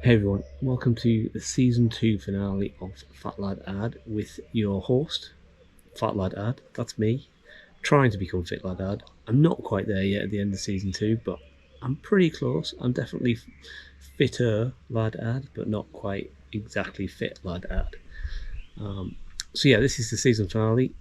Hey everyone, welcome to the season 2 finale of Fat Lad Ad with your host, Fat Lad Ad. That's me, trying to become Fit Lad Ad. I'm not quite there yet at the end of season 2, but I'm pretty close. I'm definitely fitter Lad Ad, but not quite exactly Fit Lad Ad. So yeah, this is the season finale.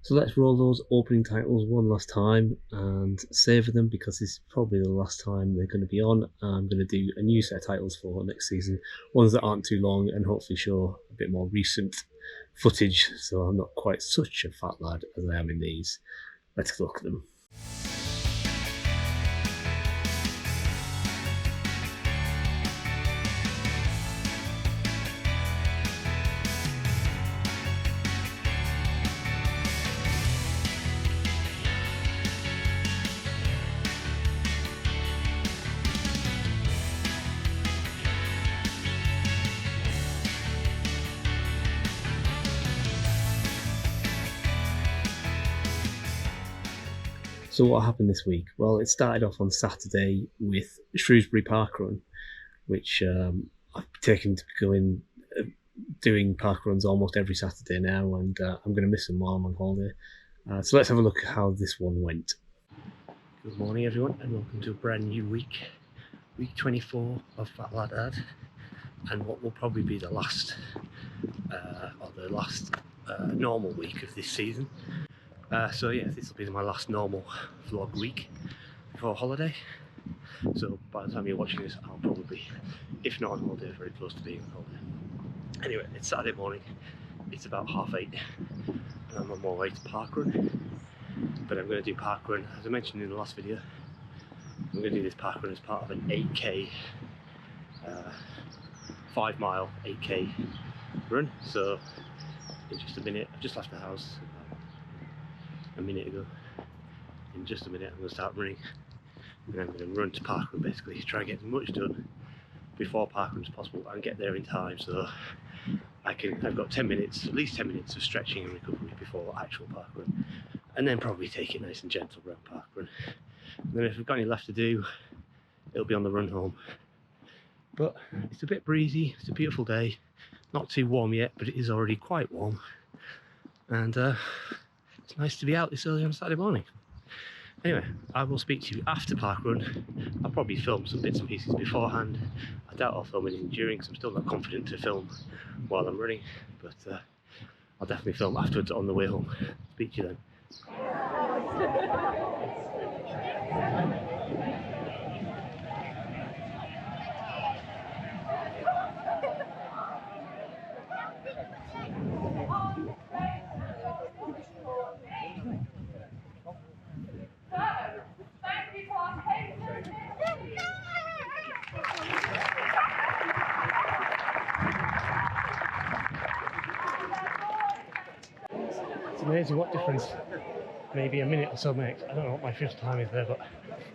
So let's roll those opening titles one last time and savour them, because this is probably the last time they're going to be on. I'm going to do a new set of titles for next season, ones that aren't too long and hopefully show a bit more recent footage, so I'm not quite such a fat lad as I am in these. Let's look at them. So what happened this week? Well, it started off on Saturday with Shrewsbury Parkrun, which I've taken to going doing parkruns almost every Saturday now, and I'm going to miss them while I'm on holiday. So let's have a look at how this one went. Good morning everyone, and welcome to a brand new week 24 of Fat Lad Ad, and what will probably be the last normal week of this season. So yeah, this will be my last normal vlog week before holiday. So by the time you're watching this, I'll probably be, if not on holiday, very close to being on holiday. Anyway, it's Saturday morning, it's about 8:30, and I'm on my way to parkrun. But I'm going to do parkrun, as I mentioned in the last video, I'm going to do this parkrun as part of an 8k, 5 mile 8k run. So in just a minute, I've just left the house a minute ago. In just a minute I'm going to start running, and I'm going to run to parkrun, basically try and get as much done before parkrun as possible and get there in time, so I've got 10 minutes, at least 10 minutes of stretching and recovery before actual parkrun, and then probably take it nice and gentle around parkrun. And then if I've got any left to do, it'll be on the run home. But it's a bit breezy, it's a beautiful day, not too warm yet, but it is already quite warm, and it's nice to be out this early on a Saturday morning. Anyway, I will speak to you after parkrun. I'll probably film some bits and pieces beforehand. I doubt I'll film anything during, because I'm still not confident to film while I'm running, but I'll definitely film afterwards on the way home. Speak to you then. It's amazing what difference maybe a minute or so makes. I don't know what my fifth time is there, but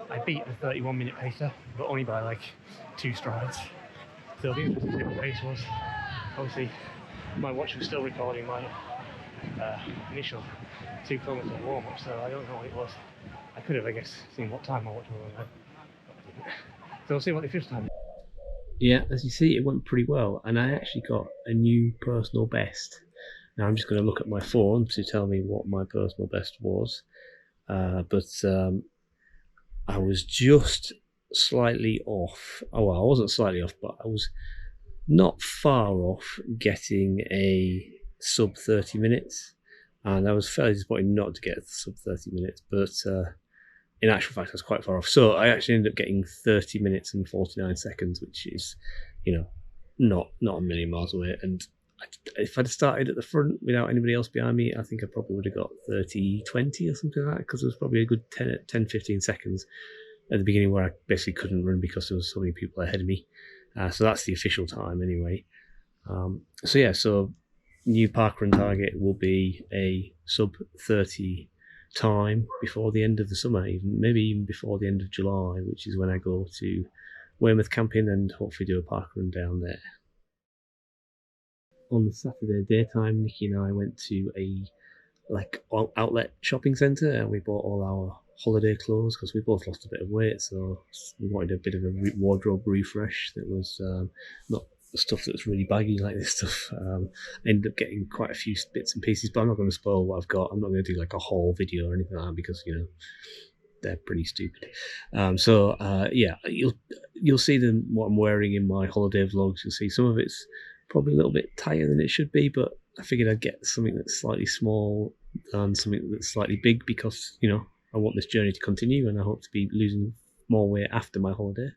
I beat the 31-minute pacer, but only by like 2 strides. So it'll be interesting to see what the pace was. Obviously, my watch was still recording my initial 2 kilometre warm-up, so I don't know what it was. I could have, I guess, seen what time my watch was on. So we'll see what the fifth time is. Yeah, as you see, it went pretty well, and I actually got a new personal best. Now I'm just going to look at my phone to tell me what my personal best was, but I was just slightly off. Oh well, I wasn't slightly off, but I was not far off getting a sub 30 minutes, and I was fairly disappointed not to get a sub 30 minutes, but in actual fact I was quite far off. So I actually ended up getting 30 minutes and 49 seconds, which is, you know, not a million miles away. And if I'd started at the front without anybody else behind me, I think I probably would have got 30-20 or something like that, because there was probably a good 10-15 seconds at the beginning where I basically couldn't run because there was so many people ahead of me. So that's the official time anyway. So yeah, so new parkrun target will be a sub 30 time before the end of the summer, maybe even before the end of July, which is when I go to Weymouth camping and hopefully do a parkrun down there. On the Saturday daytime, Nikki and I went to a outlet shopping centre, and we bought all our holiday clothes because we both lost a bit of weight, so we wanted a bit of a wardrobe refresh that was not the stuff that's really baggy like this stuff. I ended up getting quite a few bits and pieces, but I'm not going to spoil what I've got. I'm not going to do like a haul video or anything like that because, you know, they're pretty stupid. Yeah, you'll see what I'm wearing in my holiday vlogs. You'll see some of it's probably a little bit tighter than it should be, but I figured I'd get something that's slightly small and something that's slightly big because, you know, I want this journey to continue and I hope to be losing more weight after my holiday.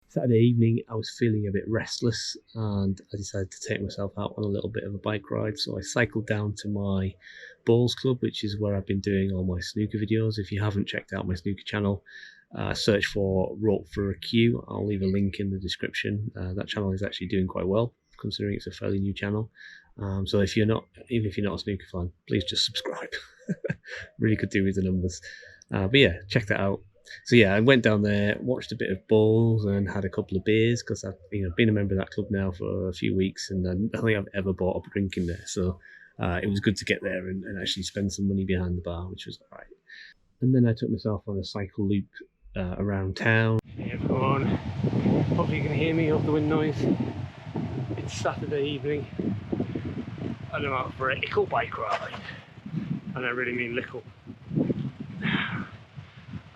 Saturday evening, I was feeling a bit restless and I decided to take myself out on a little bit of a bike ride. So I cycled down to my bowls club, which is where I've been doing all my snooker videos. If you haven't checked out my snooker channel, search for Rope for a Cue. I'll leave a link in the description. That channel is actually doing quite well, considering it's a fairly new channel. So if you're not, even if you're not a snooker fan, please just subscribe. Really could do with the numbers. But yeah, check that out. So yeah, I went down there, watched a bit of bowls, and had a couple of beers because I've been a member of that club now for a few weeks, and I don't think I've ever bought a drink in there. So it was good to get there and actually spend some money behind the bar, which was alright. And then I took myself on a cycle loop around town. Hey everyone, hopefully you can hear me off the wind noise. It's Saturday evening and I'm out for a little bike ride, and I really mean little.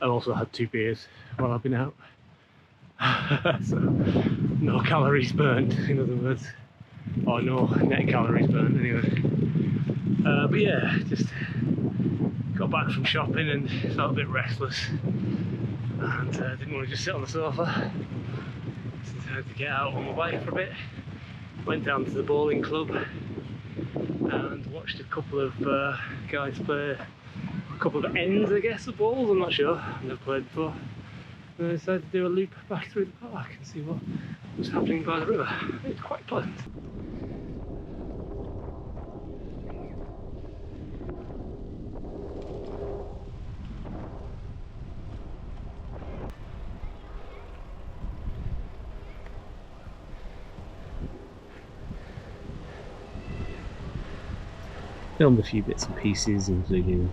I've also had 2 beers while I've been out, so no calories burned, in other words, or no net calories burned anyway. But yeah, just got back from shopping and felt a bit restless and didn't want to just sit on the sofa, so decided to get out on my bike for a bit. Went down to the bowling club and watched a couple of guys play a couple of ends, I guess, of balls. I'm not sure, I've never played before. And I decided to do a loop back through the park and see what was happening by the river. It's quite pleasant. Filmed a few bits and pieces, including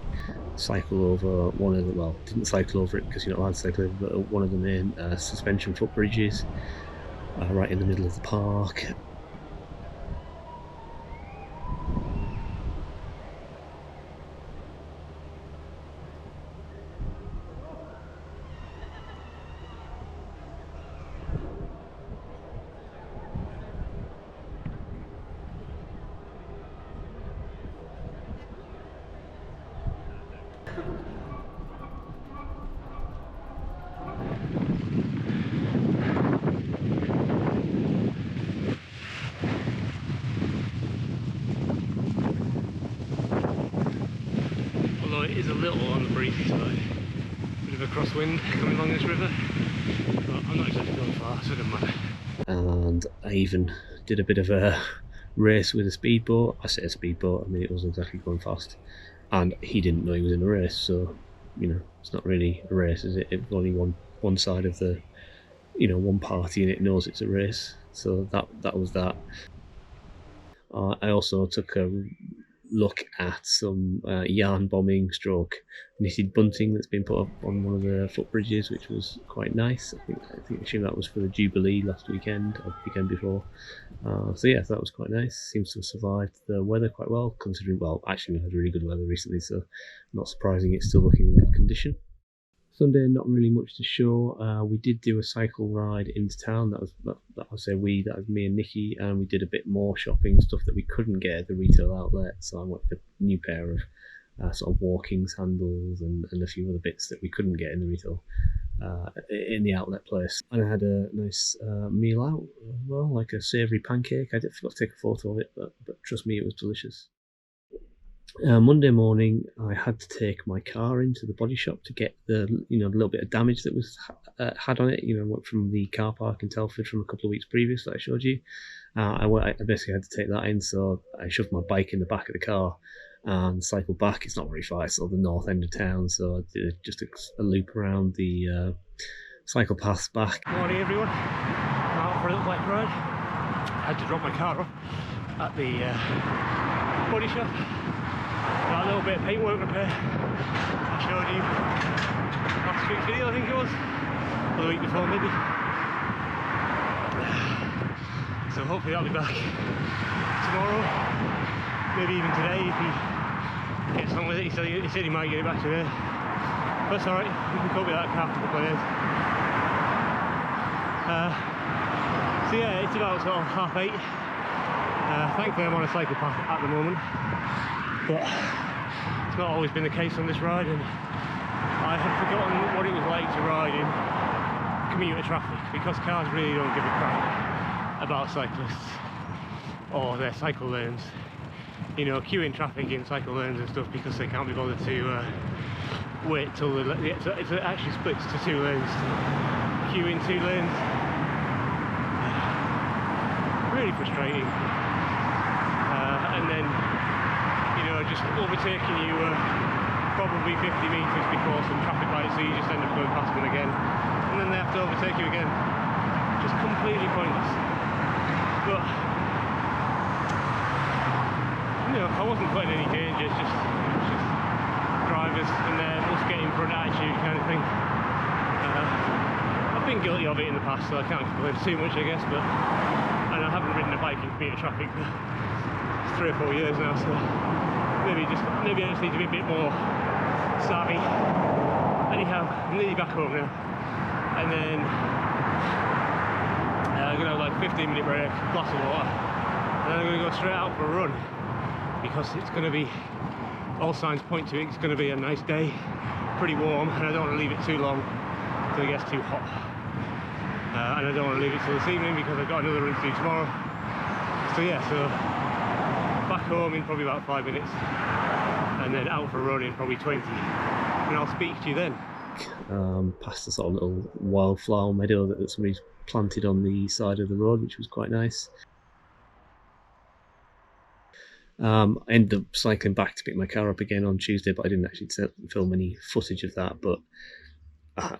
cycle over one of the, well, didn't cycle over it because you're not allowed to cycle over, but one of the main suspension footbridges right in the middle of the park. Although it is a little on the breezy side, bit of a crosswind coming along this river, but I'm not exactly going far, so it doesn't matter. And I even did a bit of a race with a speedboat. I say a speedboat, I mean it wasn't exactly going fast, and he didn't know he was in a race, so you know, it's not really a race, is it? It's only one side of the, you know, one party in it knows it's a race, so that was that. I also took a look at some yarn bombing stroke knitted bunting that's been put up on one of the footbridges, which was quite nice. I think actually that was for the Jubilee last weekend or the weekend before. So yeah, that was quite nice. Seems to have survived the weather quite well, considering, well, actually we had really good weather recently, so not surprising it's still looking in good condition. Sunday, not really much to show. We did do a cycle ride into town. That was me and Nikki, and we did a bit more shopping, stuff that we couldn't get at the retail outlet. So I went with a new pair of sort of walking sandals and a few other bits that we couldn't get in the retail in the outlet place. And I had a nice meal out as well, like a savoury pancake. I forgot to take a photo of it, but trust me, it was delicious. Monday morning, I had to take my car into the body shop to get the little bit of damage that was had on it. Went from the car park in Telford from a couple of weeks previous that I showed you. I basically had to take that in, so I shoved my bike in the back of the car and cycled back. It's not very far; it's sort of the north end of town, so I did just a loop around the cycle paths back. Morning, everyone. I'm out for a little bike ride. I had to drop my car off at the body shop. Got a little bit of paintwork repair. showed you last week's video, I think it was, or the week before maybe. So hopefully I'll be back tomorrow, maybe even today if he gets on with it. He said he might get it back today, but it's alright, we can cope with that car for a couple of days. So yeah, it's about sort of 8:30. Thankfully I'm on a cycle path at the moment, but it's not always been the case on this ride, and I had forgotten what it was like to ride in commuter traffic, because cars really don't give a crap about cyclists or their cycle lanes. You know, queuing traffic in cycle lanes and stuff because they can't be bothered to wait till it actually splits to 2 lanes. Queue in 2 lanes. Really frustrating. And then, you know, just overtaking you probably 50 metres before some traffic lights, so you just end up going past them again. And then they have to overtake you again. Just completely pointless. But, you know, I wasn't putting any danger, it's just drivers and their must get in front attitude kind of thing. I've been guilty of it in the past, so I can't complain too much, I guess, but and I haven't ridden a bike in commuter traffic for 3 or 4 years now, so maybe I just need to be a bit more savvy. Anyhow, I'm nearly back home now, and then I'm gonna have like a 15-minute break, glass of water, and then I'm gonna go straight out for a run, because it's gonna be, all signs point to it, it's gonna be a nice day, pretty warm, and I don't want to leave it too long till it gets too hot. And I don't want to leave it till this evening because I've got another run to do tomorrow. So yeah, so back home in probably about 5 minutes, and then out for a run in probably 20, and I'll speak to you then. Past a sort of little wildflower meadow that somebody's planted on the side of the road, which was quite nice. I ended up cycling back to pick my car up again on Tuesday, but I didn't actually film any footage of that. But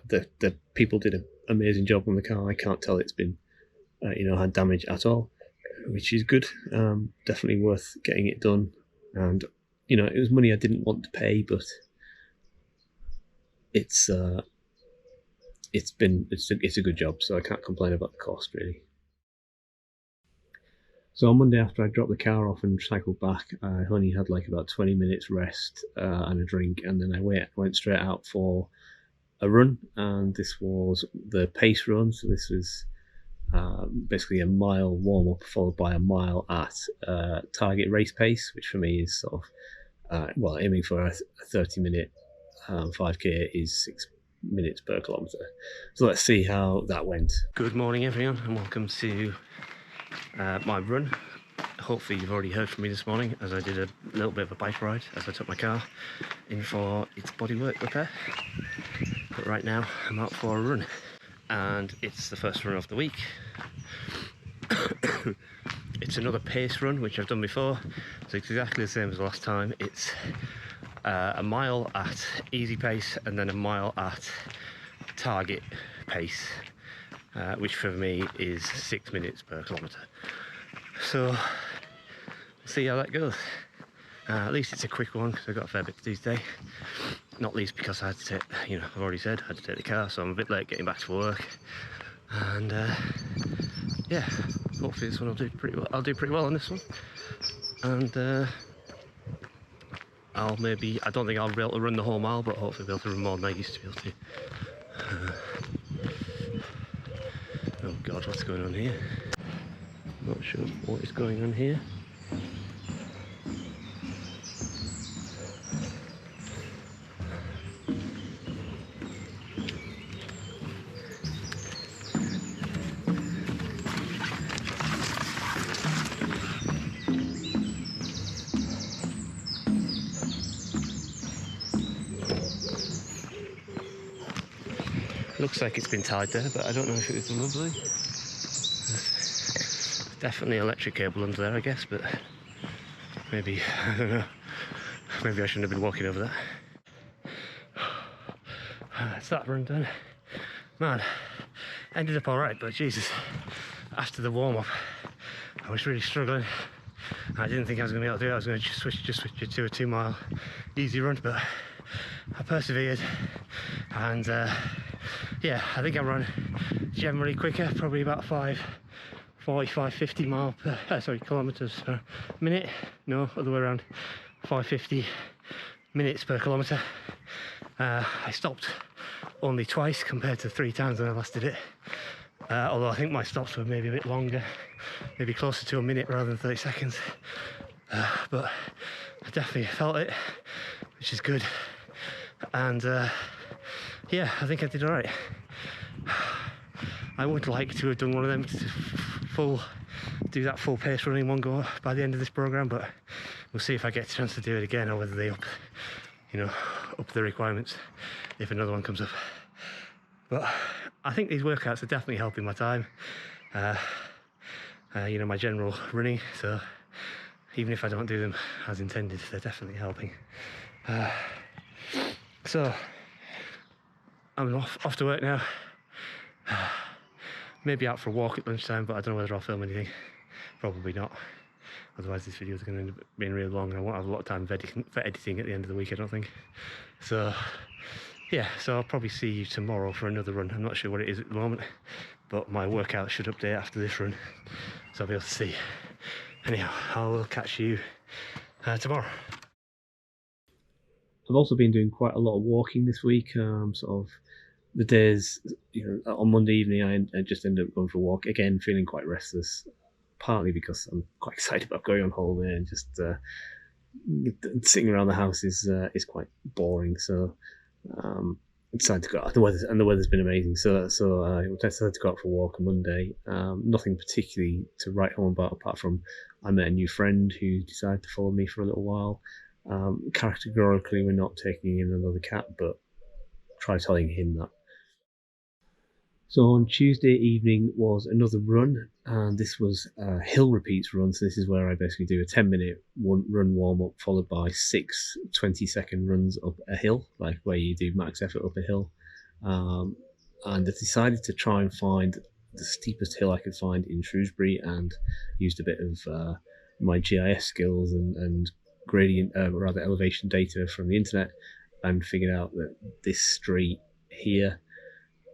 the people did an amazing job on the car. I can't tell it's been, had damage at all, which is good. Definitely worth getting it done. And it was money I didn't want to pay, but it's a good job, so I can't complain about the cost really. So on Monday, after I dropped the car off and cycled back, I only had like about 20 minutes rest and a drink, and then I went straight out for a run, and this was the pace run. So this was basically a mile warm-up followed by a mile at target race pace, which for me is sort of, aiming for a 30-minute 5k is 6 minutes per kilometre. So let's see how that went. Good morning everyone, and welcome to my run. Hopefully you've already heard from me this morning, as I did a little bit of a bike ride as I took my car in for its bodywork repair. But right now I'm out for a run, and it's the first run of the week. It's another pace run, which I've done before, so it's exactly the same as last time. It's a mile at easy pace and then a mile at target pace, which for me is 6 minutes per kilometre. So we'll see how that goes. At least it's a quick one because I've got a fair bit to do today. Not least because I had to take, I've already said I had to take the car, so I'm a bit late getting back to work. And yeah, hopefully this one will do pretty well. I'll do pretty well on this one. And I don't think I'll be able to run the whole mile, but hopefully be able to run more than I used to be able to. Oh God, what's going on here? Not sure what is going on here. Looks like it's been tied there, but I don't know if it was lovely. There's definitely electric cable under there, I guess, but maybe, I don't know, maybe I shouldn't have been walking over that. That's that run done. Man, ended up alright, but Jesus, after the warm-up, I was really struggling. I didn't think I was going to be able to do it. I was going to just switch it to a 2 mile easy run, but I persevered, and yeah, I think I run generally quicker, probably about 550 kilometers per minute. No, other way around, 550 minutes per kilometer. I stopped only twice compared to 3 times when I last did it. Although I think my stops were maybe a bit longer, maybe closer to a minute rather than 30 seconds. But I definitely felt it, which is good. And yeah, I think I did alright. I would like to have done one of them do that full pace running one go by the end of this program, but we'll see if I get a chance to do it again, or whether they up the requirements if another one comes up. But I think these workouts are definitely helping my time, my general running. So even if I don't do them as intended, they're definitely helping. So I'm off to work now. Maybe out for a walk at lunchtime, but I don't know whether I'll film anything. Probably not. Otherwise this video is going to end up being really long and I won't have a lot of time for editing at the end of the week, I don't think. So yeah, so I'll probably see you tomorrow for another run. I'm not sure what it is at the moment, but my workout should update after this run, so I'll be able to see. Anyhow, I will catch you tomorrow. I've also been doing quite a lot of walking this week. Sort of the days, on Monday evening, I just ended up going for a walk again, feeling quite restless. Partly because I'm quite excited about going on holiday, and just sitting around the house is quite boring. So I decided to go out. The weather's been amazing. So I decided to go out for a walk on Monday. Nothing particularly to write home about, apart from I met a new friend who decided to follow me for a little while. Categorically, we're not taking in another cat, but try telling him that. So on Tuesday evening was another run, and this was a hill repeats run. So this is where I basically do a 10-minute run warm-up followed by 6 20-second runs up a hill, like where you do max effort up a hill. And I decided to try and find the steepest hill I could find in Shrewsbury, and used a bit of my GIS skills and gradient, elevation data from the internet, and figured out that this street here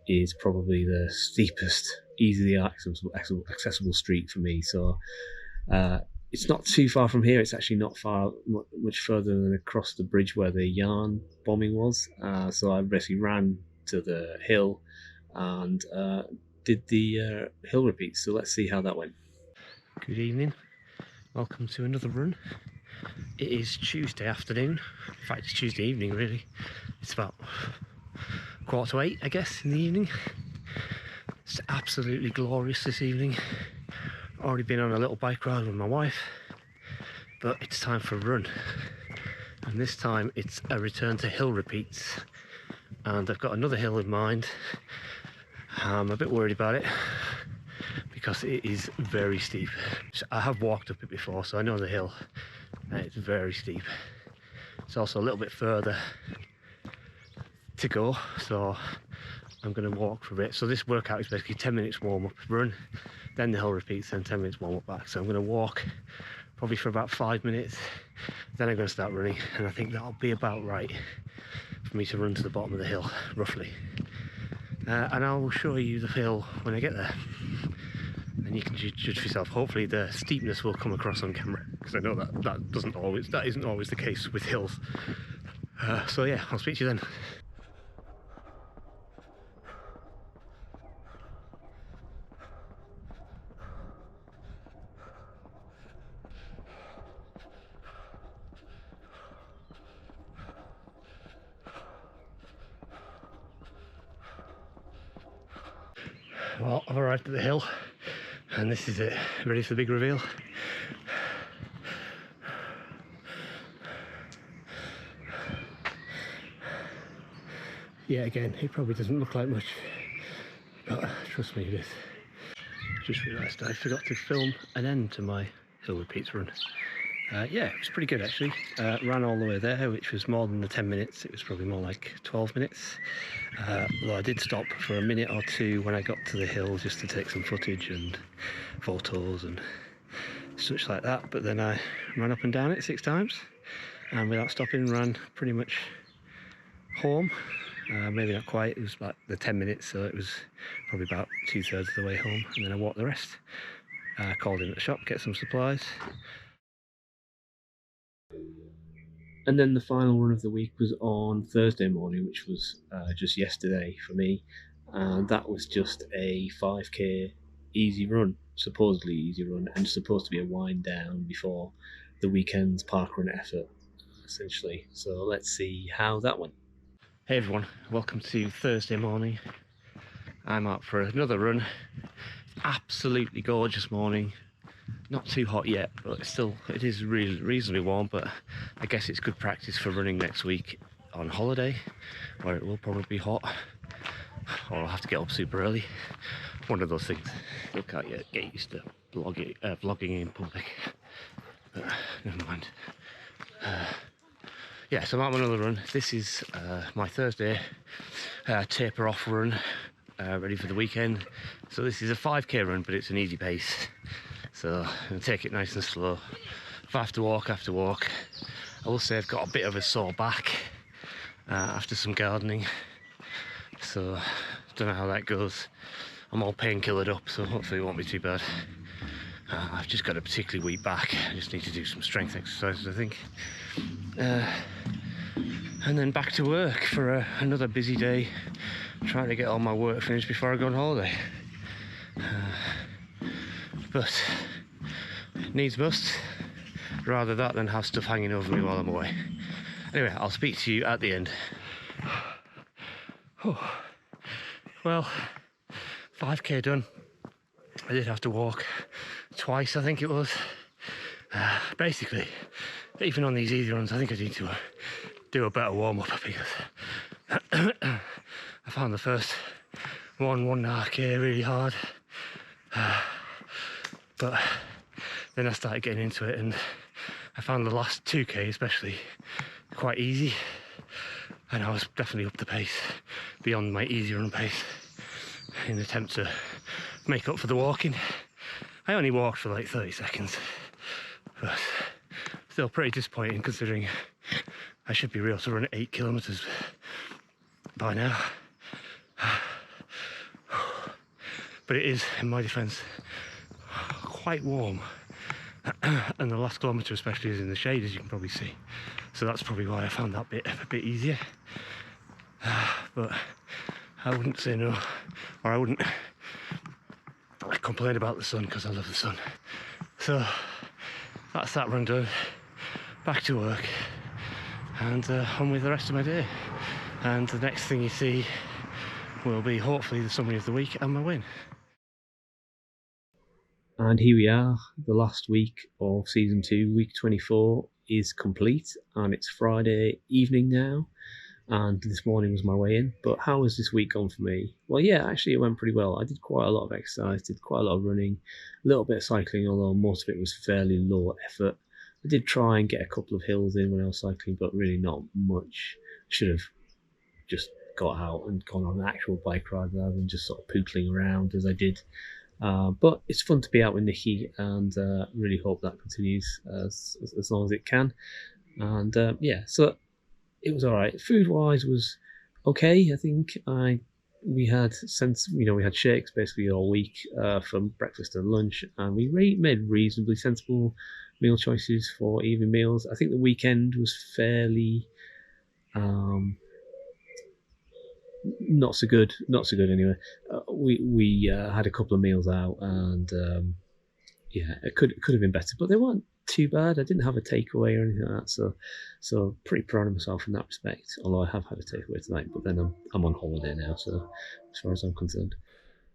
is probably the steepest, easily accessible street for me. So it's not too far from here. It's actually not much further than across the bridge where the yarn bombing was. So I basically ran to the hill and did the hill repeats. So let's see how that went. Good evening. Welcome to another run. It is Tuesday afternoon. In fact, it's Tuesday evening, really. It's about 7:45, I guess, in the evening. It's absolutely glorious this evening. Already been on a little bike ride with my wife, but it's time for a run. And this time it's a return to hill repeats. And I've got another hill in mind. I'm a bit worried about it because it is very steep. I have walked up it before, so I know the hill. And it's very steep. It's also a little bit further to go, so I'm going to walk for a bit. So this workout is basically 10 minutes warm-up run, then the hill repeats, then 10 minutes warm-up back. So I'm going to walk probably for about 5 minutes, then I'm going to start running, and I think that'll be about right for me to run to the bottom of the hill, roughly. And I will show you the hill when I get there, and you can judge for yourself. Hopefully the steepness will come across on camera, because I know that isn't always the case with hills. So yeah, I'll speak to you then. Well, I've arrived at the hill, and this is it, ready for the big reveal. Yeah, again, it probably doesn't look like much, but trust me, it is. Just realised I forgot to film an end to my hill repeats run. Yeah, it was pretty good actually. Ran all the way there, which was more than the 10 minutes. It was probably more like 12 minutes. Though I did stop for a minute or two when I got to the hill just to take some footage and photos and such like that. But then I ran up and down it 6 times, and without stopping ran pretty much home. Maybe not quite, it was about the 10 minutes, so it was probably about 2/3 of the way home, and then I walked the rest. Called in at the shop, get some supplies. And then the final run of the week was on Thursday morning, which was just yesterday for me, and that was just a 5k easy run, supposedly easy run, and supposed to be a wind down before the weekend's parkrun effort, essentially. So let's see how that went. Hey everyone, welcome to Thursday morning. I'm out for another run. Absolutely gorgeous morning. Not too hot yet, but it is really reasonably warm, but I guess it's good practice for running next week on holiday, where it will probably be hot, or I'll have to get up super early. One of those things. Still can't yet get used to vlogging in public, but never mind. Yeah, so I'm out on another run. This is my Thursday taper off run, ready for the weekend. So this is a 5k run, but it's an easy pace. So I'm going to take it nice and slow. If I have to walk, I have to walk. I will say I've got a bit of a sore back after some gardening. So don't know how that goes. I'm all painkillered up, so hopefully it won't be too bad. I've just got a particularly weak back. I just need to do some strength exercises, I think. And then back to work for another busy day, trying to get all my work finished before I go on holiday. But needs must, rather that than have stuff hanging over me while I'm away. Anyway, I'll speak to you at the end. Oh. Well, 5k done. I did have to walk twice, I think it was. Basically, even on these easy runs, I think I need to do a better warm-up, because I found the first 1.5k really hard. But then I started getting into it, and I found the last 2k especially quite easy, and I was definitely up the pace beyond my easy run pace in an attempt to make up for the walking. I only walked for like 30 seconds, but still pretty disappointing considering I should be able to run 8 kilometers by now. But it is, in my defense, quite warm, and the last kilometre especially is in the shade, as you can probably see, so that's probably why I found that bit a bit easier. But I wouldn't say no, or I wouldn't complain about the sun, because I love the sun. So that's that run done. Back to work, and on with the rest of my day, and the next thing you see will be hopefully the summary of the week and my win. And here we are, the last week of season 2, week 24 is complete, and it's Friday evening now, and this morning was my weigh-in. But how has this week gone for me? Well, yeah, actually it went pretty well. I did quite a lot of exercise, did quite a lot of running, a little bit of cycling, although most of it was fairly low effort. I did try and get a couple of hills in when I was cycling, but really not much. Should have just got out and gone on an actual bike ride rather than just sort of pootling around as I did. But it's fun to be out in the heat, and really hope that continues as long as it can. And yeah, so it was all right. Food wise was okay. I think we had we had shakes basically all week for breakfast and lunch, and we made reasonably sensible meal choices for evening meals. I think the weekend was fairly not so good anyway. We had a couple of meals out, and yeah, it could have been better, but they weren't too bad. I didn't have a takeaway or anything like that, so pretty proud of myself in that respect, although I have had a takeaway tonight, but then I'm on holiday now, so as far as I'm concerned.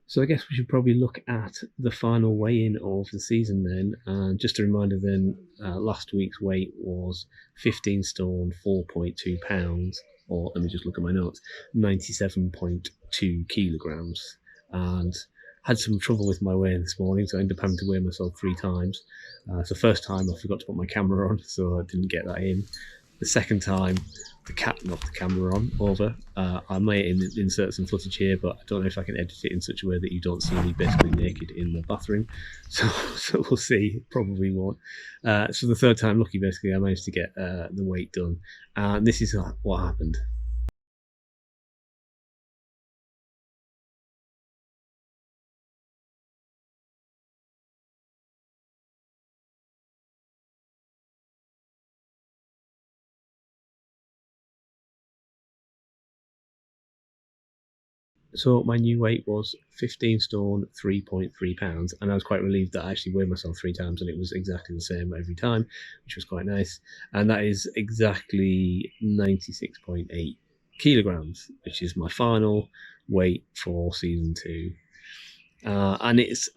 So I guess we should probably look at the final weigh-in of the season then. And just a reminder then, last week's weight was 15 stone, 4.2 pounds, or let me just look at my notes, 97.2 kilograms. And had some trouble with my weigh-in this morning, so I ended up having to weigh myself 3 times. So first time I forgot to put my camera on, so I didn't get that in. The second time, the cat knocked the camera over. I may insert some footage here, but I don't know if I can edit it in such a way that you don't see me basically naked in the bathroom. So we'll see. Probably won't. So the third time lucky, basically, I managed to get the weight done. And this is what happened. So my new weight was 15 stone, 3.3 pounds, and I was quite relieved that I actually weighed myself 3 times and it was exactly the same every time, which was quite nice. And that is exactly 96.8 kilograms, which is my final weight for season 2. And it's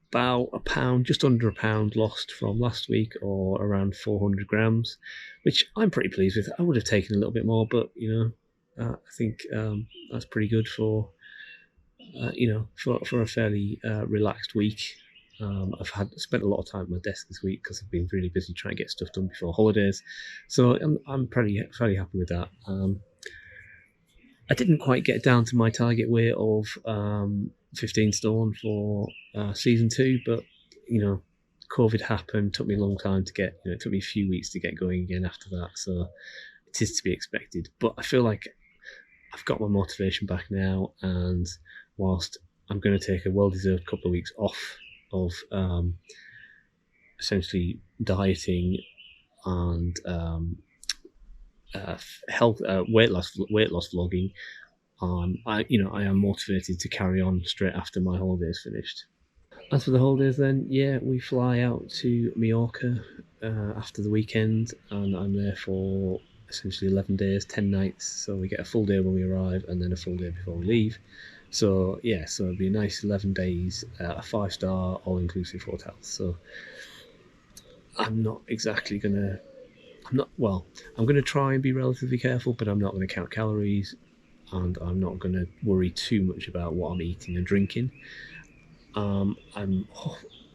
about a pound, just under a pound lost from last week, or around 400 grams, which I'm pretty pleased with. I would have taken a little bit more, but I think that's pretty good for for a fairly relaxed week. I've spent a lot of time at my desk this week because I've been really busy trying to get stuff done before holidays, so I'm fairly happy with that. I didn't quite get down to my target weight of 15 stone for season 2, but COVID happened. Took me a long time to get. It took me a few weeks to get going again after that, so it is to be expected. But I feel like I've got my motivation back now, and whilst I'm going to take a well-deserved couple of weeks off of essentially dieting and health weight loss vlogging, I am motivated to carry on straight after my holidays finished. As for the holidays, then we fly out to Mallorca after the weekend, and I'm there for essentially 11 days, 10 nights. So we get a full day when we arrive, and then a full day before we leave. So it'll be a nice 11 days at a 5-star all-inclusive hotel. So I'm not exactly gonna. I'm gonna try and be relatively careful, but I'm not gonna count calories, and I'm not gonna worry too much about what I'm eating and drinking. I'm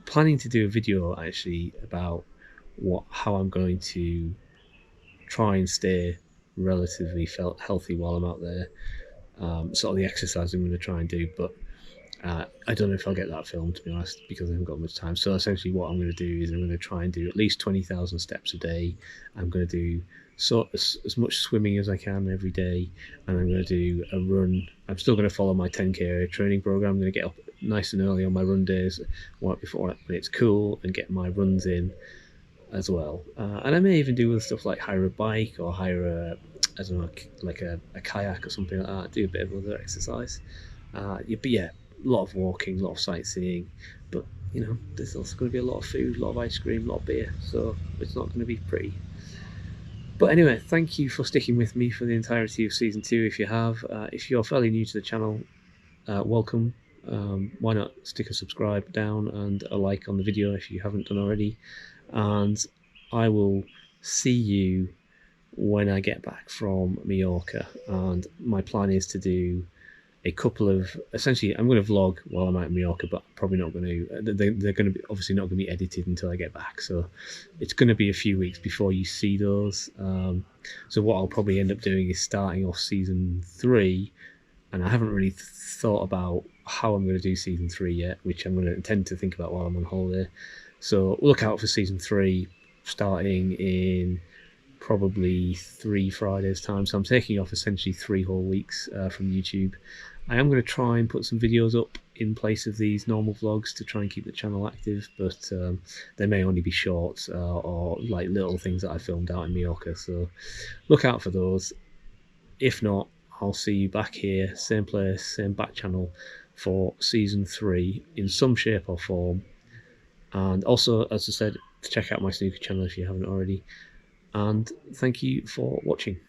planning to do a video actually about how I'm going to try and stay relatively healthy while I'm out there. Sort of the exercise I'm going to try and do, but I don't know if I'll get that filmed, to be honest, because I haven't got much time. So essentially what I'm going to do is I'm going to try and do at least 20,000 steps a day. I'm going to do as much swimming as I can every day, and I'm going to do a run. I'm still going to follow my 10k training program. I'm going to get up nice and early on my run days, before when it's cool, and get my runs in as well. And I may even do other stuff like hire a bike or hire I don't know, like a kayak or something like that. Do a bit of other exercise. But a lot of walking, a lot of sightseeing. But there's also going to be a lot of food, a lot of ice cream, a lot of beer. So it's not going to be pretty. But anyway, thank you for sticking with me for the entirety of season 2. If you have, if you're fairly new to the channel, welcome. Why not stick a subscribe down and a like on the video if you haven't done already. And I will see you when I get back from Mallorca. And my plan is to do a couple of, essentially I'm going to vlog while I'm out in Mallorca, but probably not going to, they're going to be obviously not going to be edited until I get back, so it's going to be a few weeks before you see those. So what I'll probably end up doing is starting off season 3, and I haven't really thought about how I'm going to do season 3 yet, which I'm going to intend to think about while I'm on holiday. So look out for season 3 starting in probably 3 Fridays time. So I'm taking off essentially 3 whole weeks from YouTube. I am going to try and put some videos up in place of these normal vlogs to try and keep the channel active, but they may only be shorts or like little things that I filmed out in Mallorca, so look out for those. If not, I'll see you back here, same place, same back channel, for season 3 in some shape or form. And also, as I said, check out my snooker channel if you haven't already. And thank you for watching.